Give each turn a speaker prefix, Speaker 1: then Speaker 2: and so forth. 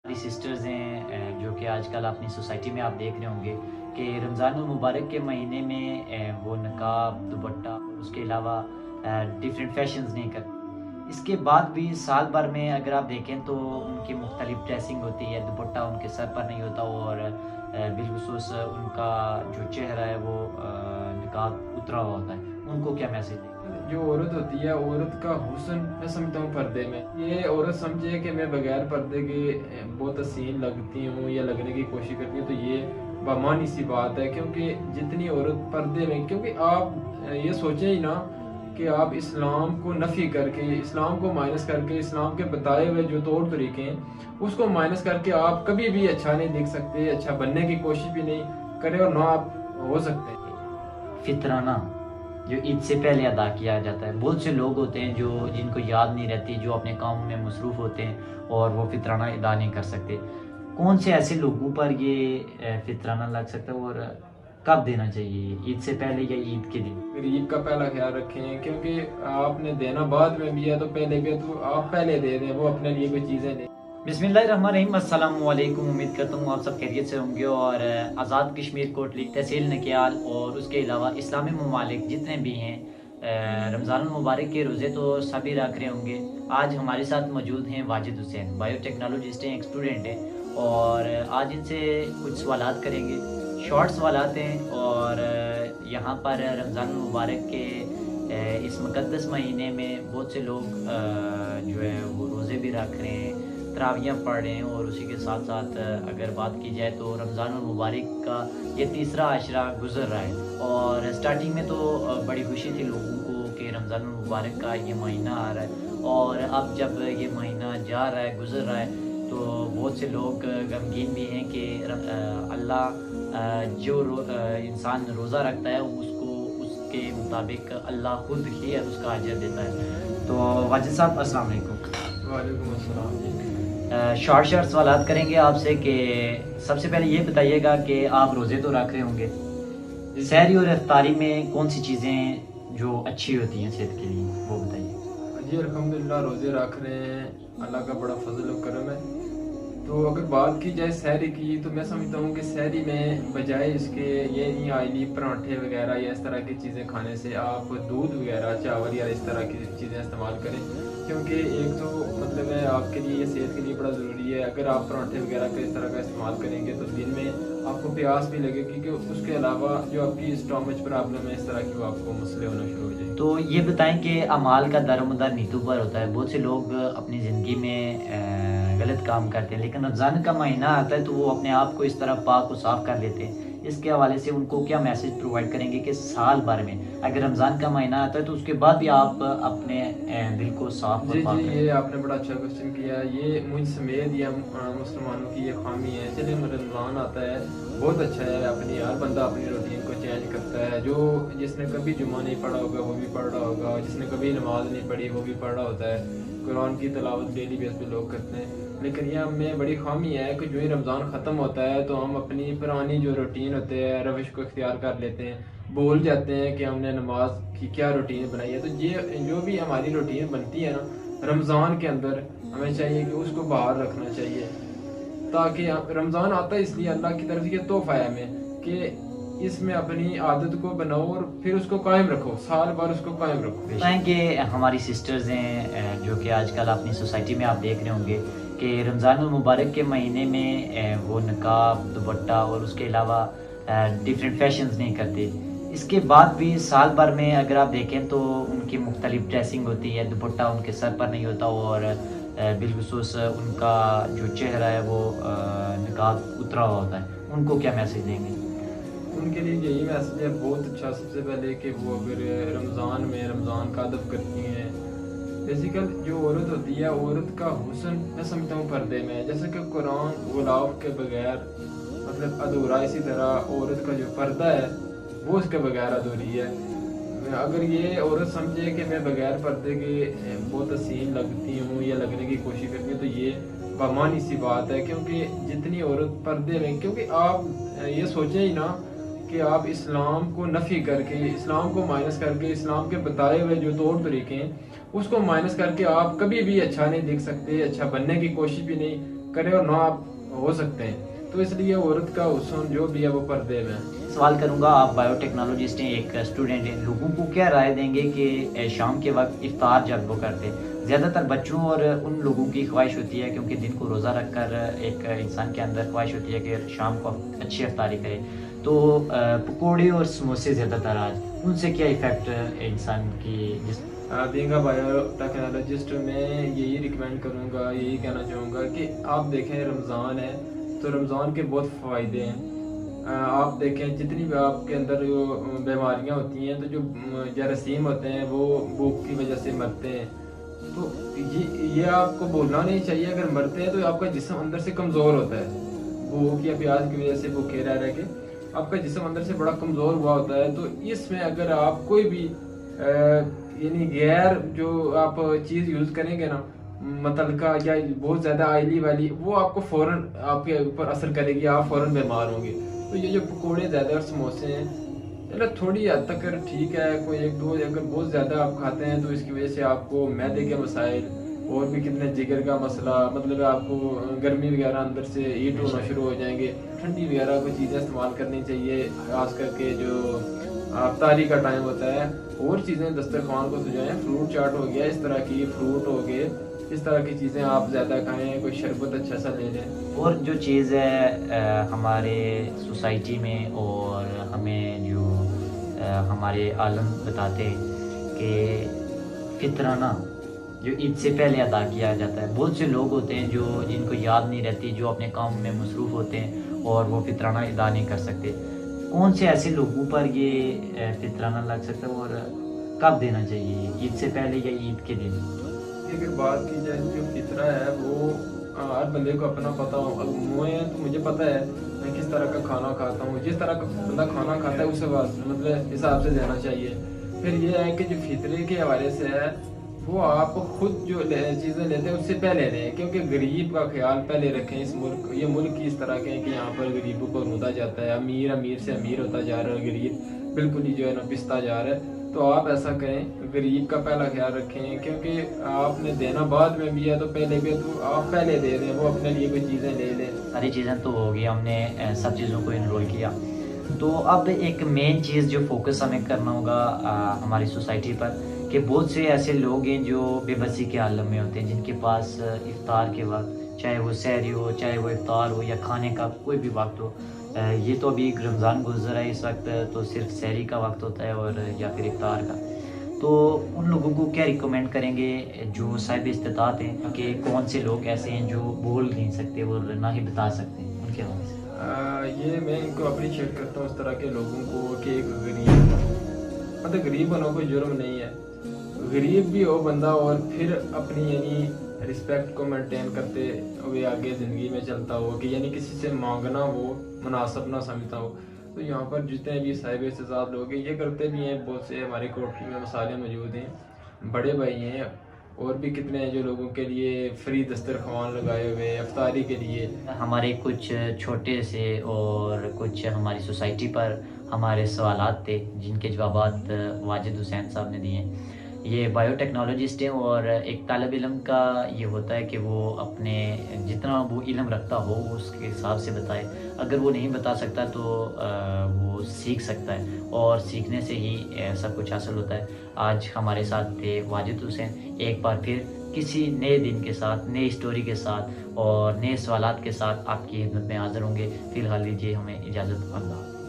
Speaker 1: हमारी सिस्टर्स हैं जो कि आजकल अपनी सोसाइटी में आप देख रहे होंगे कि रमज़ान मुबारक के महीने में वो नकाब दुपट्टा और उसके अलावा डिफरेंट फैशंस नहीं करते। इसके बाद भी साल भर में अगर आप देखें तो उनकी मुख्तलिफ ड्रेसिंग होती है, दुपट्टा उनके सर पर नहीं होता और बिलखुसूस उनका जो चेहरा है वो नकाब उतरा हुआ होता है। उनको क्या मैसेज दें?
Speaker 2: जो औरत होती है, औरत का हुस्न मैं समझता हूँ पर्दे में। ये औरत समझे कि मैं बगैर पर्दे के बहुत हसीन लगती हूँ या लगने की कोशिश करती हूँ, तो ये बमानी सी बात है। क्योंकि जितनी औरत पर्दे में, क्योंकि आप ये सोचें ही ना कि आप इस्लाम को नफ़ी करके, इस्लाम को माइनस करके, इस्लाम के बताए हुए जो तौर तरीके हैं उसको माइनस करके आप कभी भी अच्छा नहीं दिख सकते, अच्छा बनने की कोशिश भी नहीं करें और ना आप हो सकते हैं।
Speaker 1: फितराना जो ईद से पहले अदा किया जाता है, बहुत से लोग होते हैं जो जिनको याद नहीं रहती, जो अपने काम में मसरूफ़ होते हैं और वो फितराना अदा नहीं कर सकते। कौन से ऐसे लोगों पर ये फितराना लग सकता है और कब देना चाहिए, ईद से पहले या ईद के दिन?
Speaker 2: गरीब का पहला ख्याल रखें, क्योंकि आपने देना बाद में भी है तो पहले भी है, तो आप पहले दे दें, वो अपने लिए कोई चीज़ें लें।
Speaker 1: बिस्मिल्लाहिर्रहमानिर्रहीम, अस्सलाम वालेकुम। उम्मीद करता हूँ आप सब खैरियत से होंगे और आज़ाद कश्मीर कोटली तहसील नकियाल और उसके अलावा इस्लामी ममालिक जितने भी हैं रमज़ान मुबारक के रोज़े तो सभी रख रहे होंगे। आज हमारे साथ मौजूद हैं वाजिद हुसैन, बायोटेक्नोलॉजिस्ट हैं, एक स्टूडेंट हैं और आज इनसे कुछ सवालात करेंगे, शॉर्ट सवालात हैं। और यहाँ पर रमज़ान मुबारक के इस मुक़द्दस महीने में बहुत से लोग जो है वो रोज़े भी रख रहे हैं, तरावियाँ पढ़ रहे हैं और उसी के साथ साथ अगर बात की जाए तो रमज़ान मुबारक का ये तीसरा आशरा गुज़र रहा है। और स्टार्टिंग में तो बड़ी खुशी थी लोगों को कि रमज़ान मुबारक का ये महीना आ रहा है और अब जब ये महीना जा रहा है, गुज़र रहा है, तो बहुत से लोग गमगीन भी हैं कि अल्लाह जो इंसान रोज़ा रखता है उसको उसके मुताबिक अल्लाह खुद ही उसका अजर देता है। तो वाजिद साहब अस्सलाम वालेकुम।
Speaker 2: वालेकुम अस्सलाम जी।
Speaker 1: शॉर्ट सवालात करेंगे आपसे कि सबसे पहले ये बताइएगा कि आप रोज़े तो रख रहे होंगे, सहरी और इफ्तारी में कौन सी चीज़ें जो अच्छी होती हैं सेहत के लिए वो बताइए।
Speaker 2: जी अल्हम्दुलिल्लाह रोज़े रख रहे हैं, अल्लाह का बड़ा फजल और करम है। तो अगर बात की जाए सहरी की, तो मैं समझता हूँ कि सहरी में बजाय इसके ये नहीं आयली पराठे वगैरह या इस तरह की चीज़ें खाने से आप दूध वगैरह, चावल या इस तरह की चीज़ें इस्तेमाल करें। क्योंकि एक तो मतलब है आपके लिए, ये सेहत के लिए बड़ा ज़रूरी है। अगर आप पराठे वगैरह का इस तरह का इस्तेमाल करेंगे तो दिन में आपको प्यास भी लगेगी, कि उसके अलावा जो आपकी स्टोमच प्रॉब्लम है इस तरह की वो आपको मसले होना शुरू हो जाएंगे।
Speaker 1: तो ये बताएं कि अमाल का दारोमदार नीतू पर होता है। बहुत से लोग अपनी ज़िंदगी में गलत काम करते हैं, लेकिन रमज़ान का महीना आता है तो वो अपने आप को इस तरह पाक और साफ़ कर लेते हैं। इसके हवाले से उनको क्या मैसेज प्रोवाइड करेंगे कि साल भर में अगर रमज़ान का महीना आता है तो उसके बाद भी आप अपने दिल को साफ़ और
Speaker 2: जी
Speaker 1: पाक
Speaker 2: जी,
Speaker 1: रखें?
Speaker 2: ये आपने बड़ा अच्छा क्वेश्चन किया। ये मुझ समेत या मुसलमानों की ये खामी है। चलिए रमज़ान आता है, बहुत अच्छा है, अपनी हर बंदा अपनी रूटीन को चेंज करता है। जो जिसने कभी जुमा नहीं पढ़ा होगा वो भी पढ़ रहा होगा, जिसने कभी नमाज नहीं पढ़ी वो भी पढ़ रहा होता है। कुरान की तिलावत डेली बेस पे लोग करते हैं। लेकिन ये हमें बड़ी खामी है कि जो ही रमज़ान ख़त्म होता है तो हम अपनी पुरानी जो रूटीन होते हैं, रविश को इख्तियार कर लेते हैं, भूल जाते हैं कि हमने नमाज की क्या रूटीन बनाई है। तो ये जो भी हमारी रूटीन बनती है ना रमज़ान के अंदर, हमें चाहिए कि उसको बाहर रखना चाहिए। ताकि रमज़ान आता है इसलिए अल्लाह की तरफ से ये तोहफ़ा है हमें कि इसमें अपनी आदत को बनाओ और फिर उसको कायम रखो, साल भर उसको कायम रखो।
Speaker 1: बताएं कि हमारी सिस्टर्स हैं जो कि आजकल अपनी सोसाइटी में आप देख रहे होंगे कि रमज़ान मुबारक के महीने में वो नकाब दुपट्टा और उसके अलावा डिफरेंट फैशंस नहीं करते। इसके बाद भी साल भर में अगर आप देखें तो उनकी मुख्तलिफ ड्रेसिंग होती है, दुपट्टा उनके सर पर नहीं होता और बिलखुसूस उनका जो चेहरा है वो नकाब उतरा हुआ होता है। उनको क्या मैसेज देंगे?
Speaker 2: उनके लिए यही मैसेज है बहुत अच्छा, सबसे पहले कि वो अगर रमज़ान में रमज़ान का अदब करती हैं। बेसिकल जो औरत होती है, औरत का हुस्न मैं समझता हूँ पर्दे में है। जैसे कि कुरान गुलाब के बगैर मतलब अधूरा, इसी तरह औरत का जो पर्दा है वो उसके बगैर अधूरी है। अगर ये औरत समझे कि मैं बगैर पर्दे के बहुत हसीन लगती हूँ या लगने की कोशिश करती हूँ, तो ये बमानी सी बात है। क्योंकि जितनी औरत पर्दे में, क्योंकि आप ये सोचें ही ना कि आप इस्लाम को नफ़ी करके, इस्लाम को माइनस करके, इस्लाम के बताए हुए जो तौर तरीके हैं उसको माइनस करके आप कभी भी अच्छा नहीं दिख सकते, अच्छा बनने की कोशिश भी नहीं करे और ना आप हो सकते हैं। तो इसलिए औरत का हुस्न जो भी है वो पर्दे में है।
Speaker 1: सवाल करूंगा, आप बायोटेक्नोलॉजिस्ट हैं, एक स्टूडेंट हैं, लोगों को क्या राय देंगे कि शाम के वक्त इफ्तार जब वो करते हैं, ज़्यादातर बच्चों और उन लोगों की ख्वाहिश होती है, क्योंकि दिन को रोज़ा रख कर एक इंसान के अंदर ख्वाहिश होती है कि शाम को अच्छी इफ्तारी करे, तो पकौड़े और समोसे ज़्यादातर आज उनसे क्या इफ़ेक्ट इंसान की जिस
Speaker 2: बीइंग अ बायोटेक्नोलॉजिस्ट मैं यही रिकमेंड करूँगा, यही कहना चाहूँगा कि आप देखें रमज़ान है तो रमज़ान के बहुत फ़ायदे हैं। आप देखें जितनी भी आपके अंदर जो बीमारियाँ होती हैं, तो जो जरासीम होते हैं वो भूख की वजह से मरते हैं। तो ये आपको बोलना नहीं चाहिए, अगर मरते हैं तो आपका जिस्म अंदर से कमज़ोर होता है, भूख या प्यास की वजह से भूखे रह के आपका जिस्म अंदर से बड़ा कमज़ोर हुआ होता है। तो इसमें अगर आप कोई भी यानी गैर जो आप चीज़ यूज़ करेंगे ना, मतलका या बहुत ज़्यादा ऑयली वाली, वो आपको फ़ौरन आपके ऊपर असर करेगी, आप फ़ौरन बीमार होंगे। तो ये जो पकोड़े ज़्यादा और समोसे हैं, चलो थोड़ी हद तक ठीक है, कोई एक दो, अगर बहुत ज़्यादा आप खाते हैं तो इसकी वजह से आपको मैदे के मसाइल और भी कितने जिगर का मसला, मतलब आपको गर्मी वगैरह अंदर से हीट होना शुरू हो जाएंगे। ठंडी वगैरह कोई चीज़ें इस्तेमाल करनी चाहिए, खास करके जो अफ्तारी का टाइम होता है। और चीज़ें दस्तरखान को सजाएं, फ्रूट चाट हो गया, इस तरह की फ्रूट हो गए, इस तरह की चीज़ें आप ज़्यादा खाएं, कोई शरबत अच्छा सा ले लें।
Speaker 1: और जो चीज़ है हमारे सोसाइटी में और हमें जो हमारे आलम बताते हैं कि फितराना जो ईद से पहले अदा किया जाता है, बहुत से लोग होते हैं जो जिनको याद नहीं रहती, जो अपने काम में मसरूफ़ होते हैं और वो फितराना अदा नहीं कर सकते। कौन से ऐसे लोगों पर ये फितराना लग सकता है और कब देना चाहिए, ईद से पहले या ईद के दिन?
Speaker 2: अगर बात की जाए जो फितरा है वो हर बंदे को अपना पता हो। अब मैं तो मुझे पता है मैं किस तरह का खाना खाता हूँ, जिस तरह का बंदा खाना खाता है उस मतलब हिसाब से देना चाहिए। फिर ये है कि जो फितरे के हवाले से है वो आप खुद जो चीज़ें लेते हैं उससे पहले लें, क्योंकि गरीब का ख्याल पहले रखें। इस मुल्क, ये मुल्क ही इस तरह के हैं कि यहाँ पर गरीबों को रुदा जाता है, अमीर अमीर से अमीर होता जा रहा है, गरीब बिल्कुल ही जो है ना पिसता जा रहा है। तो आप ऐसा करें, गरीब का पहला ख्याल रखें, क्योंकि आपने देना बाद में भी है तो पहले भी है, तो आप पहले दे दें, वो अपने लिए कोई चीज़ें ले लें।
Speaker 1: सारी चीज़ें तो होगी, हमने सब चीज़ों को इनरोल किया। तो अब एक मेन चीज़ जो फोकस हमें करना होगा हमारी सोसाइटी पर, कि बहुत से ऐसे लोग हैं जो बेबसी के आलम में होते हैं, जिनके पास इफ्तार के वक्त, चाहे वो सहरी हो, चाहे वो इफ्तार हो या खाने का कोई भी वक्त हो, ये तो अभी रमज़ान गुजर है, इस वक्त तो सिर्फ सहरी का वक्त होता है और या फिर इफ्तार का। तो उन लोगों को क्या रिकमेंड करेंगे जो साहिब इस्तिताअत हैं, कि कौन से लोग ऐसे हैं जो बोल नहीं सकते और ना ही बता सकते, उनके हवाले से?
Speaker 2: ये मैं इनको अप्रिशिएट करता हूँ उस तरह के लोगों को कि एक गरीब, मतलब गरीब होना कोई जुर्म नहीं है, गरीब भी हो बंदा और फिर अपनी यानी रिस्पेक्ट को मेंटेन करते हुए आगे ज़िंदगी में चलता हो, कि यानी किसी से मांगना वो मुनासिब ना समझता हो। तो यहाँ पर जितने भी साहिब इस्तिताअत लोग हैं ये करते भी हैं, बहुत से हमारी कोठरी में मसाले मौजूद हैं, बड़े भाई हैं और भी कितने हैं जो लोगों के लिए फ्री दस्तरखान लगाए हुए हैं इफ्तारी के लिए।
Speaker 1: हमारे कुछ छोटे से और कुछ हमारी सोसाइटी पर हमारे सवालात थे जिनके जवाबात वाजिद हुसैन साहब ने दिए हैं। ये बायोटेक्नोलॉजिस्ट हैं और एक तालिब इल्म का ये होता है कि वो अपने जितना वो इल्म रखता हो उसके हिसाब से बताए। अगर वो नहीं बता सकता तो वो सीख सकता है और सीखने से ही सब कुछ हासिल होता है। आज हमारे साथ थे वाजिद हुसैन। एक बार फिर किसी नए दिन के साथ, नई स्टोरी के साथ और नए सवालात के साथ आपकी खिदमत में हाज़िर होंगे। फ़िलहाल लीजिए हमें इजाज़त। अल्लाह।